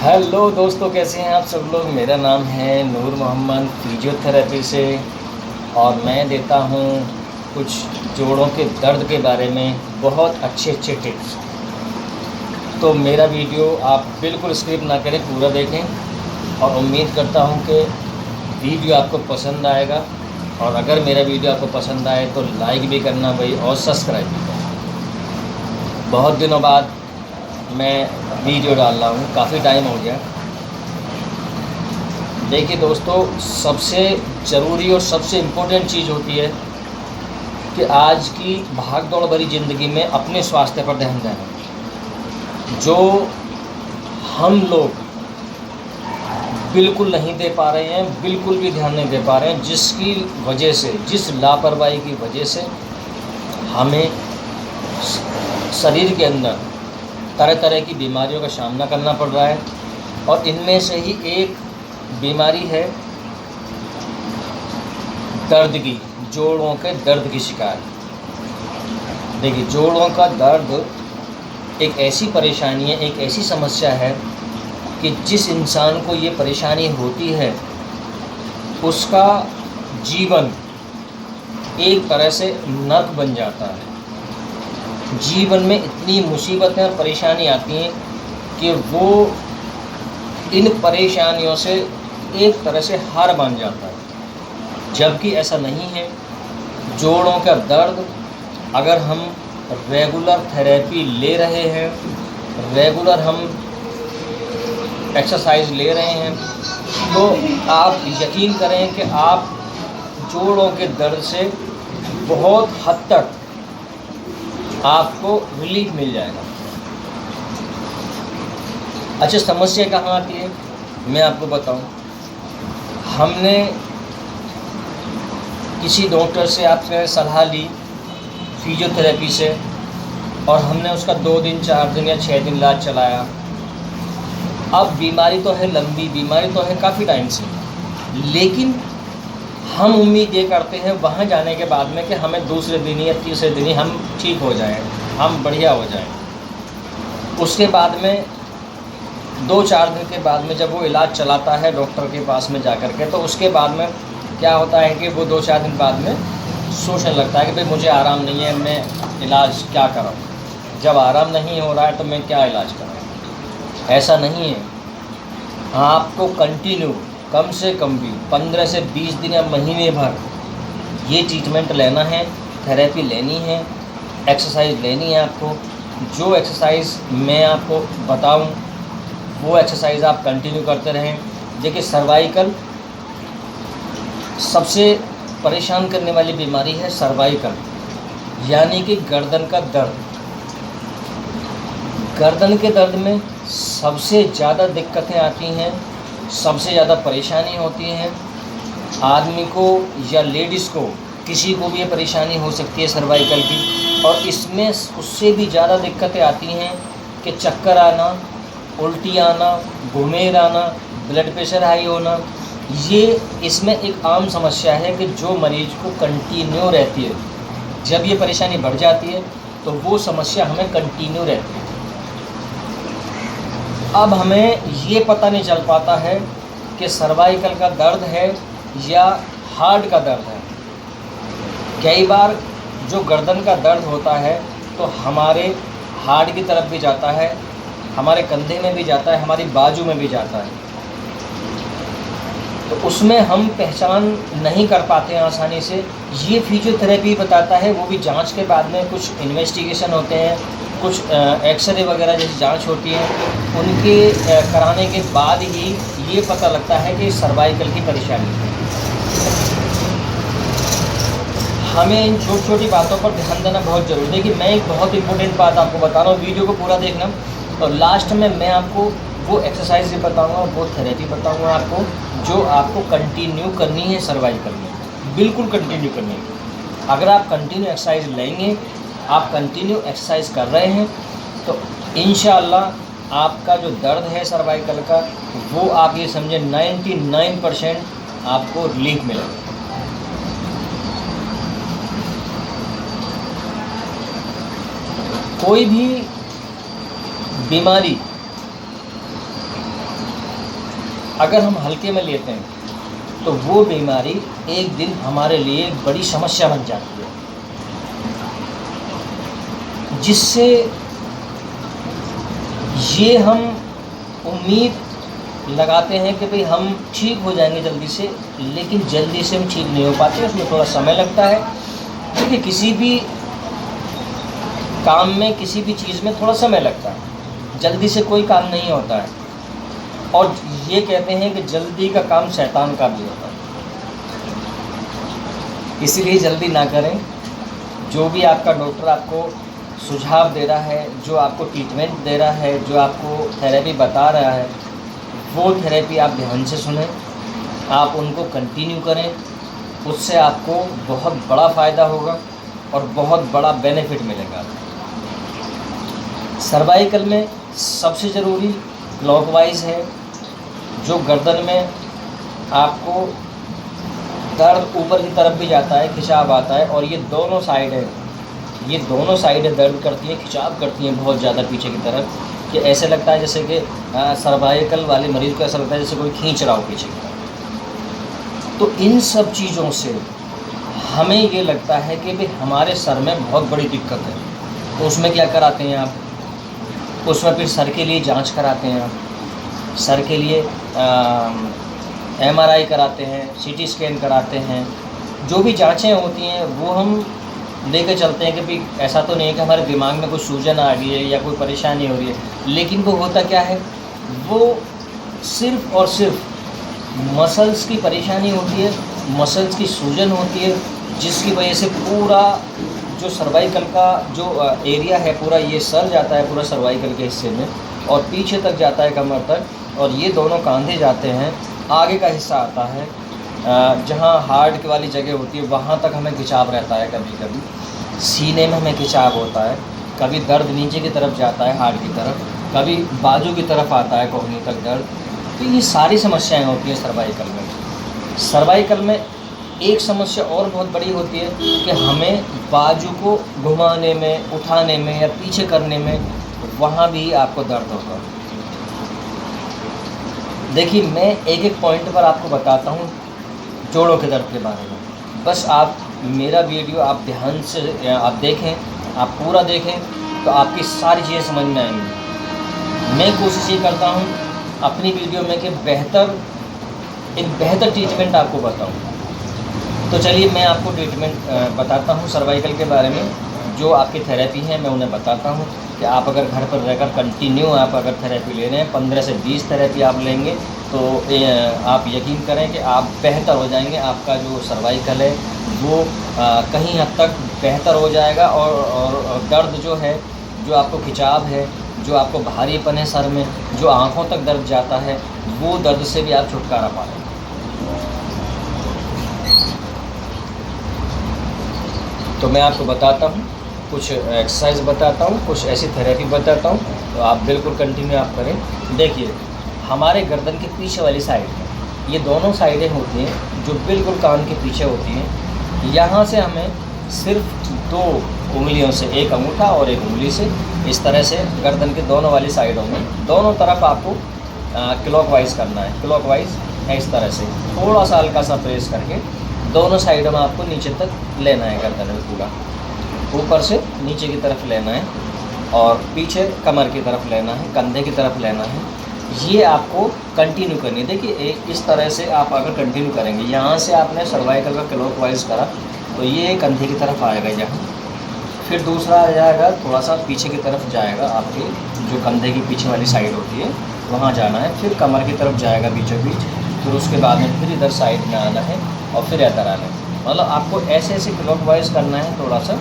Hello दोस्तों, कैसे हैं आप सब लोग। मेरा नाम है नूर मोहम्मद फिजियोथेरेपी से, और मैं देता हूं कुछ जोड़ों के दर्द के बारे में बहुत अच्छे अच्छे टिप्स। तो मेरा वीडियो आप बिल्कुल स्किप ना करें, पूरा देखें, और उम्मीद करता हूं कि वीडियो आपको पसंद आएगा। और अगर मेरा वीडियो आपको पसंद आए तो लाइक भी करना भाई, और सब्सक्राइब भी करना। बहुत दिनों बाद मैं वीडियो डाल रहा हूँ, काफ़ी टाइम हो गया। देखिए दोस्तों, सबसे ज़रूरी और सबसे इम्पोर्टेंट चीज़ होती है कि आज की भाग दौड़ भरी ज़िंदगी में अपने स्वास्थ्य पर ध्यान देना, जो हम लोग बिल्कुल नहीं दे पा रहे हैं, बिल्कुल भी ध्यान नहीं दे पा रहे हैं, जिसकी वजह से, जिस लापरवाही की वजह से हमें शरीर के अंदर तरह तरह की बीमारियों का सामना करना पड़ रहा है। और इनमें से ही एक बीमारी है दर्द की, जोड़ों के दर्द की शिकायत। देखिए, जोड़ों का दर्द एक ऐसी परेशानी है, एक ऐसी समस्या है कि जिस इंसान को ये परेशानी होती है उसका जीवन एक तरह से नर्क बन जाता है। जीवन में इतनी मुसीबतें और परेशानी आती हैं कि वो इन परेशानियों से एक तरह से हार मान जाता है, जबकि ऐसा नहीं है। जोड़ों का दर्द, अगर हम रेगुलर थेरेपी ले रहे हैं, रेगुलर हम एक्सरसाइज ले रहे हैं, तो आप यकीन करें कि आप जोड़ों के दर्द से बहुत हद तक आपको रिलीफ मिल जाएगा। अच्छा, समस्या कहाँ आती है मैं आपको बताऊं। हमने किसी डॉक्टर से आपसे सलाह ली फिजियोथेरेपी से, और हमने उसका 2 दिन 4 दिन या 6 दिन इलाज चलाया। अब बीमारी तो है लंबी, बीमारी तो है काफ़ी टाइम से, लेकिन हम उम्मीद ये करते हैं वहाँ जाने के बाद में कि हमें दूसरे दिन या तीसरे दिन ही हम ठीक हो जाएं, हम बढ़िया हो जाएं। उसके बाद में 2-4 दिन के बाद में जब वो इलाज चलाता है डॉक्टर के पास में जा कर के, तो उसके बाद में क्या होता है कि वो 2-4 दिन बाद में सोचने लगता है कि भाई मुझे आराम नहीं है, मैं इलाज क्या कराऊँ। जब आराम नहीं हो रहा है तो मैं क्या इलाज कराऊँ। ऐसा नहीं है, आपको कंटिन्यू कम से कम भी 15 से 20 दिन या महीने भर ये ट्रीटमेंट लेना है, थेरेपी लेनी है, एक्सरसाइज लेनी है आपको। जो एक्सरसाइज मैं आपको बताऊं वो एक्सरसाइज आप कंटिन्यू करते रहें। देखिए, सर्वाइकल सबसे परेशान करने वाली बीमारी है, सर्वाइकल यानी कि गर्दन का दर्द। गर्दन के दर्द में सबसे ज़्यादा दिक्कतें आती हैं, सबसे ज़्यादा परेशानी होती है। आदमी को या लेडीज़ को, किसी को भी ये परेशानी हो सकती है सर्वाइकल की। और इसमें उससे भी ज़्यादा दिक्कतें आती हैं कि चक्कर आना, उल्टी आना, घुमेर आना, ब्लड प्रेशर हाई होना। ये इसमें एक आम समस्या है कि जो मरीज़ को कंटिन्यू रहती है, जब ये परेशानी बढ़ जाती है तो वो समस्या हमें कंटिन्यू रहती है। अब हमें ये पता नहीं चल पाता है कि सर्वाइकल का दर्द है या हार्ट का दर्द है। कई बार जो गर्दन का दर्द होता है तो हमारे हार्ट की तरफ भी जाता है, हमारे कंधे में भी जाता है, हमारी बाजू में भी जाता है। तो उसमें हम पहचान नहीं कर पाते हैं आसानी से। ये फिजियोथेरेपी बताता है, वो भी जांच के बाद में कुछ इन्वेस्टिगेशन होते हैं, कुछ एक्सरे वगैरह जैसी जांच होती है, उनके कराने के बाद ही ये पता लगता है कि सर्वाइकल की परेशानी है। हमें इन छोटी छोटी बातों पर ध्यान देना बहुत ज़रूरी है। कि मैं एक बहुत इंपॉर्टेंट बात आपको बता रहा हूँ, वीडियो को पूरा देखना, और लास्ट में मैं आपको वो एक्सरसाइज भी बताऊँगा, वो थेरेपी बताऊँगा आपको, जो आपको कंटिन्यू करनी है सर्वाइकल में, बिल्कुल कंटिन्यू करनी है। अगर आप कंटिन्यू एक्सरसाइज लेंगे, आप कंटिन्यू एक्सरसाइज कर रहे हैं, तो इंशाअल्लाह आपका जो दर्द है सर्वाइकल का, वो आप ये समझें 99% आपको रिलीफ मिलेगा। कोई भी बीमारी अगर हम हल्के में लेते हैं तो वो बीमारी एक दिन हमारे लिए एक बड़ी समस्या बन जाती है, जिससे ये हम उम्मीद लगाते हैं कि भाई हम ठीक हो जाएंगे जल्दी से, लेकिन जल्दी से हम ठीक नहीं हो पाते, उसमें थोड़ा समय लगता है। क्योंकि किसी भी काम में, किसी भी चीज़ में थोड़ा समय लगता है, जल्दी से कोई काम नहीं होता है। और ये कहते हैं कि जल्दी का काम शैतान का भी होता है, इसीलिए जल्दी ना करें। जो भी आपका डॉक्टर आपको सुझाव दे रहा है, जो आपको ट्रीटमेंट दे रहा है, जो आपको थेरेपी बता रहा है, वो थेरेपी आप ध्यान से सुनें, आप उनको कंटिन्यू करें। उससे आपको बहुत बड़ा फ़ायदा होगा और बहुत बड़ा बेनिफिट मिलेगा। सर्वाइकल में सबसे ज़रूरी क्लॉकवाइज है, जो गर्दन में आपको दर्द ऊपर की तरफ भी जाता है, खिंचाव आता है, और ये दोनों साइड है, ये दोनों साइडें दर्द करती हैं, खिंचाव करती हैं बहुत ज़्यादा पीछे की तरफ, कि ऐसे लगता है जैसे कि सर्वाइकल वाले मरीज़ को ऐसा लगता है जैसे कोई खींच रहा हो पीछे की तरफ। तो इन सब चीज़ों से हमें ये लगता है कि भाई हमारे सर में बहुत बड़ी दिक्कत है। तो उसमें क्या कराते हैं आप? उसमें फिर सर के लिए जांच कराते हैं आप, सर के लिए MRI कराते हैं, CT स्कैन कराते हैं। जो भी जांचें होती हैं वो हम लेके चलते हैं कि भाई ऐसा तो नहीं है कि हमारे दिमाग में कोई सूजन आ रही है या कोई परेशानी हो रही है, लेकिन वो होता क्या है, वो सिर्फ़ और सिर्फ मसल्स की परेशानी होती है, मसल्स की सूजन होती है, जिसकी वजह से पूरा जो सर्वाइकल का जो एरिया है पूरा ये सर जाता है पूरा सर्वाइकल के हिस्से में, और पीछे तक जाता है कमर तक, और ये दोनों कंधे जाते हैं। आगे का हिस्सा आता है जहाँ हार्ट वाली जगह होती है, वहाँ तक हमें खिंचाव रहता है, कभी कभी सीने में हमें खिंचाव होता है, कभी दर्द नीचे की तरफ जाता है हार्ट की तरफ, कभी बाजू की तरफ आता है कोहनी तक दर्द। तो ये सारी समस्याएं होती हैं सर्वाइकल में। सर्वाइकल में एक समस्या और बहुत बड़ी होती है कि हमें बाजू को घुमाने में, उठाने में या पीछे करने में, वहाँ भी आपको दर्द होगा। देखिए, मैं एक एक पॉइंट पर आपको बताता हूँ जोड़ों के दर्द के बारे में। बस आप मेरा वीडियो आप ध्यान से आप देखें, आप पूरा देखें, तो आपकी सारी चीज़ें समझ में आएंगी। मैं कोशिश ये करता हूँ अपनी वीडियो में कि एक बेहतर ट्रीटमेंट आपको बताऊँ। तो चलिए मैं आपको ट्रीटमेंट बताता हूँ सर्वाइकल के बारे में। जो आपकी थेरेपी है मैं उन्हें बताता हूँ कि आप अगर घर पर रहकर कंटिन्यू आप अगर थेरेपी ले रहे हैं, 15 से 20 थेरेपी आप लेंगे, तो आप यकीन करें कि आप बेहतर हो जाएंगे। आपका जो सर्वाइकल है वो कहीं हद तक बेहतर हो जाएगा, और दर्द जो है, जो आपको खिंचाव है, जो आपको भारीपन है सर में, जो आँखों तक दर्द जाता है, वो दर्द से भी आप छुटकारा पाएंगे। तो मैं आपको बताता हूँ, कुछ एक्सरसाइज बताता हूँ, कुछ ऐसी थेरेपी बताता हूँ, तो आप बिल्कुल कंटिन्यू आप करें। देखिए, हमारे गर्दन के पीछे वाली साइड, ये दोनों साइडें होती हैं जो बिल्कुल कान के पीछे होती हैं। यहाँ से हमें सिर्फ 2 उंगलियों से, एक अंगूठा और एक उंगली से, इस तरह से गर्दन के दोनों वाली साइडों में, दोनों तरफ आपको क्लॉकवाइज करना है। क्लॉकवाइज है इस तरह से, थोड़ा सा हल्का सा प्रेस करके दोनों साइडों में आपको नीचे तक लेना है, गर्दन में पूरा ऊपर से नीचे की तरफ लेना है, और पीछे कमर की तरफ लेना है, कंधे की तरफ लेना है। ये आपको कंटिन्यू करनी है। देखिए, इस तरह से आप अगर कंटिन्यू करेंगे, यहाँ से आपने सर्वाइकल का क्लॉकवाइज करा तो ये कंधे की तरफ आएगा यहाँ, फिर दूसरा आ जाएगा थोड़ा सा पीछे की तरफ जाएगा, आपके जो कंधे की पीछे वाली साइड होती है वहाँ जाना है, फिर कमर की तरफ जाएगा बीचों बीच, फिर उसके बाद में फिर इधर साइड में आना है, और फिर इधर आना है। मतलब आपको ऐसे ऐसे क्लॉकवाइज करना है, थोड़ा सा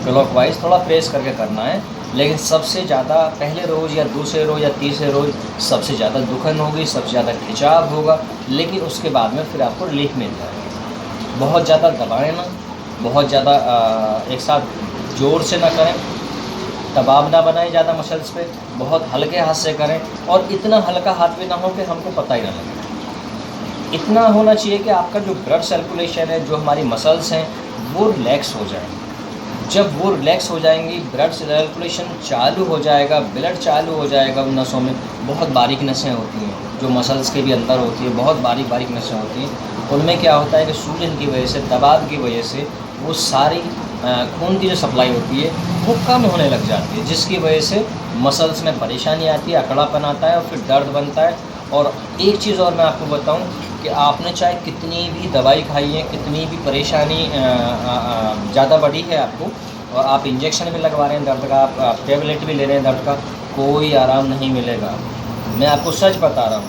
क्लॉकवाइज थोड़ा प्रेस करके करना है। लेकिन सबसे ज़्यादा पहले रोज़ या दूसरे रोज़ या तीसरे रोज़ सबसे ज़्यादा दुखन होगी, सबसे ज़्यादा खिंचाव होगा, लेकिन उसके बाद में फिर आपको रिलीफ मिल जाएगा। बहुत ज़्यादा दबाएं ना, बहुत ज़्यादा एक साथ ज़ोर से ना करें, दबाव ना बनाएं ज़्यादा मसल्स पे, बहुत हल्के हाथ से करें, और इतना हल्का हाथ भी ना हो कि हमको पता ही ना लगे। इतना होना चाहिए कि आपका जो ब्लड सर्कुलेशन है, जो हमारी मसल्स हैं, वो रिलैक्स हो जाए। जब वो रिलैक्स हो जाएंगी, ब्लड सर्कुलेशन चालू हो जाएगा, ब्लड चालू हो जाएगा उन नसों में। बहुत बारीक नसें होती हैं जो मसल्स के भी अंदर होती है, बहुत बारीक बारीक नसें होती हैं। उनमें क्या होता है कि सूजन की वजह से, दबाव की वजह से वो सारी खून की जो सप्लाई होती है वो कम होने लग जाती है, जिसकी वजह से मसल्स में परेशानी आती है, अकड़ापन आता है और फिर दर्द बनता है। और एक चीज़ और मैं आपको बताऊं कि आपने चाहे कितनी भी दवाई खाई है, कितनी भी परेशानी ज़्यादा बढ़ी है आपको, और आप इंजेक्शन भी लगवा रहे हैं दर्द का, आप टेबलेट भी ले रहे हैं दर्द का, कोई आराम नहीं मिलेगा। मैं आपको सच बता रहा हूँ,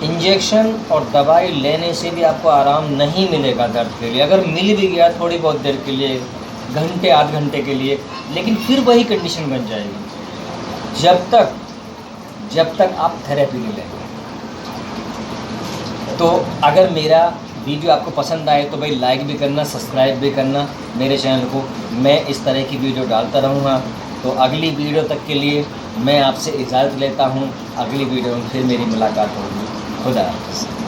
इंजेक्शन और दवाई लेने से भी आपको आराम नहीं मिलेगा दर्द के लिए। अगर मिल भी गया थोड़ी बहुत देर के लिए, घंटे आध घंटे के लिए, लेकिन फिर वही कंडीशन बन जाएगी जब तक आप थेरेपी नहीं लेंगे। तो अगर मेरा वीडियो आपको पसंद आए तो भाई लाइक भी करना, सब्सक्राइब भी करना मेरे चैनल को। मैं इस तरह की वीडियो डालता रहूँगा। तो अगली वीडियो तक के लिए मैं आपसे इजाज़त लेता हूँ। अगली वीडियो में फिर मेरी मुलाकात होगी। खुदा हाफ़िज़।